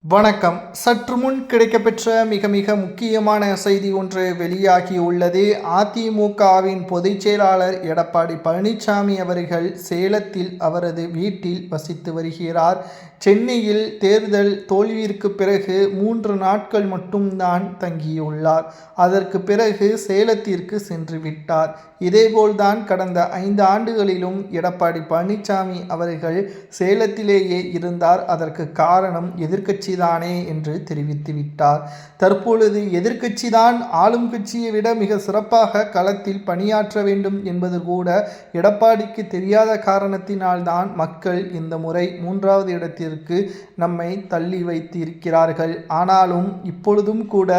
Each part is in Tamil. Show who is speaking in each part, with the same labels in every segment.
Speaker 1: வணக்கம். சற்று முன் கிடைக்கப்பெற்ற மிக முக்கியமான செய்தி ஒன்று வெளியாகியுள்ளது. அதிமுகவின் பொதுச் செயலாளர் எடப்பாடி பழனிசாமி அவர்கள் சேலத்தில் அவரது வீட்டில் வசித்து வருகிறார். சென்னையில் தேர்தல் தோல்வியிற்கு பிறகு 3 நாட்கள் மட்டும்தான் தங்கியுள்ளார். அதற்கு பிறகு சேலத்திற்கு சென்று விட்டார். இதேபோல்தான் கடந்த 5 ஆண்டுகளிலும் எடப்பாடி பழனிசாமி அவர்கள் சேலத்திலேயே இருந்தார். அதற்கு காரணம் எதிர்க்கட்சிதானே என்று தெரிவித்து விட்டார். தற்பொழுது எதிர்க்கட்சிதான் ஆளும் கட்சியை விட மிக சிறப்பாக களத்தில் பணியாற்ற வேண்டும் என்பது கூட எடப்பாடிக்கு தெரியாத காரணத்தினால்தான் மக்கள் இந்த முறை 3வது இடத்திற்கு நம்மை தள்ளி வைத்திருக்கிறார்கள். ஆனாலும் இப்பொழுதும் கூட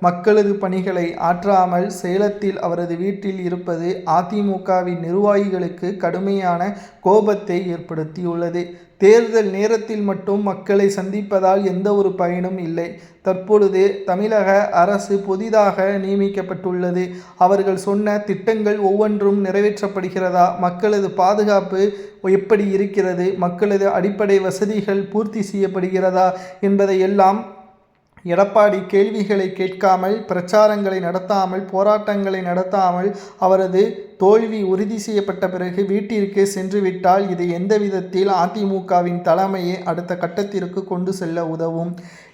Speaker 1: மக்களது பணிகளை ஆற்றாமல் சேலத்தில் அவரது வீட்டில் இருப்பது அதிமுகவின் நிர்வாகிகளுக்கு கடுமையான கோபத்தை ஏற்படுத்தியுள்ளது. தேர்தல் நேரத்தில் மட்டும் மக்களை சந்திப்பதால் எந்த ஒரு பயனும் இல்லை. தற்பொழுது தமிழக அரசு புதிதாக நியமிக்கப்பட்டுள்ளது. அவர்கள் சொன்ன திட்டங்கள் ஒவ்வொன்றும் நிறைவேற்றப்படுகிறதா? மக்களது பாதுகாப்பு எப்படி இருக்கிறது? மக்களது அடிப்படை வசதிகள் பூர்த்தி செய்யப்படுகிறதா என்பதையெல்லாம் எடப்பாடி கேள்விகளை கேட்காமல், பிரச்சாரங்களை நடத்தாமல், போராட்டங்களை நடத்தாமல் அவரது தோல்வி உறுதி செய்யப்பட்ட பிறகு வீட்டிற்கு சென்று விட்டால் இது எந்த விதத்தில் அதிமுகவின் தலைமையை அடுத்த கட்டத்திற்கு கொண்டு செல்ல உதவும்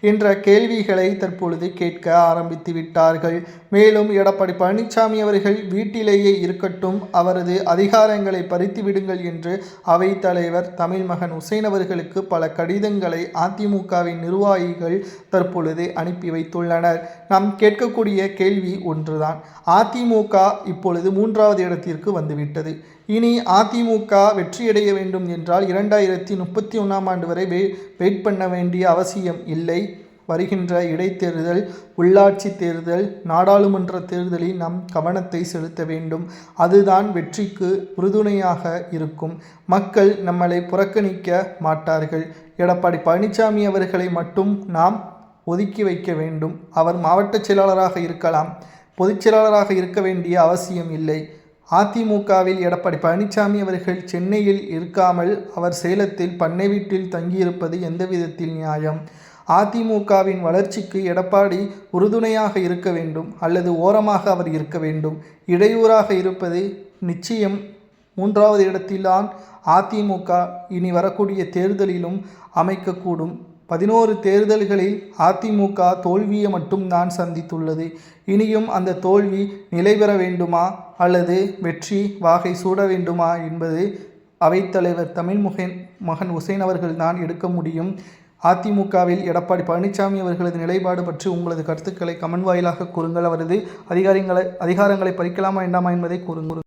Speaker 1: என்ற கேள்விகளை தற்பொழுது கேட்க ஆரம்பித்து விட்டார்கள். மேலும் எடப்பாடி பழனிசாமி அவர்கள் வீட்டிலேயே இருக்கட்டும், அவரது அதிகாரங்களை பறித்து விடுங்கள் என்று அவைத்தலைவர் தமிழ்மகன் உசேன் அவர்களுக்கு பல கடிதங்களை அதிமுகவின் நிர்வாகிகள் தற்பொழுது அனுப்பி வைத்துள்ளனர். நாம் கேட்கக்கூடிய கேள்வி ஒன்றுதான். அதிமுக இப்பொழுது 3வது இடத்திற்கு வந்துவிட்டது. இனி அதிமுக வெற்றியடைய வேண்டும் என்றால் 2031ஆம் ஆண்டு வரை வெயிட் பண்ண வேண்டிய அவசியம் இல்லை. வருகின்ற இடைத்தேர்தல், உள்ளாட்சி தேர்தல், நாடாளுமன்ற தேர்தலில் நம் கவனத்தை செலுத்த வேண்டும். அதுதான் வெற்றிக்கு உறுதுணையாக இருக்கும். மக்கள் நம்மளை புறக்கணிக்க மாட்டார்கள். எடப்பாடி பழனிசாமி அவர்களை மட்டும் நாம் ஒதுக்கி வைக்க வேண்டும். அவர் மாவட்ட செயலாளராக இருக்கலாம், பொதுச் செயலாளராக இருக்க வேண்டிய அவசியம் இல்லை. அதிமுகவில் எடப்பாடி பழனிசாமி அவர்கள் சென்னையில் இருக்காமல் அவர் சேலத்தில் பண்ணை வீட்டில் தங்கியிருப்பது எந்த விதத்தில் நியாயம்? அதிமுகவின் வளர்ச்சிக்கு எடப்பாடி உறுதுணையாக இருக்க வேண்டும் அல்லது ஓரமாக அவர் இருக்க வேண்டும். இடையூறாக இருப்பது நிச்சயம் 3வது இடத்தில்தான் அதிமுக இனி வரக்கூடிய தேர்தலிலும் அமைக்கக்கூடும். 11 தேர்தல்களில் அதிமுக தோல்வியை மட்டும்தான் சந்தித்துள்ளது. இனியும் அந்த தோல்வி நிலை பெற வேண்டுமா அல்லது வெற்றி வாகை சூட வேண்டுமா என்பது அவைத்தலைவர் தமிழ்மகன் உசேன் அவர்கள்தான் எடுக்க முடியும். அதிமுகவில் எடப்பாடி பழனிசாமி அவர்களது நிலைப்பாடு பற்றி உங்களது கருத்துக்களை கமெண்ட் வாயிலாக கூறுங்கள். அவரது அதிகாரங்களை பறிக்கலாமா வேண்டாமா என்பதை கூறுங்கள்.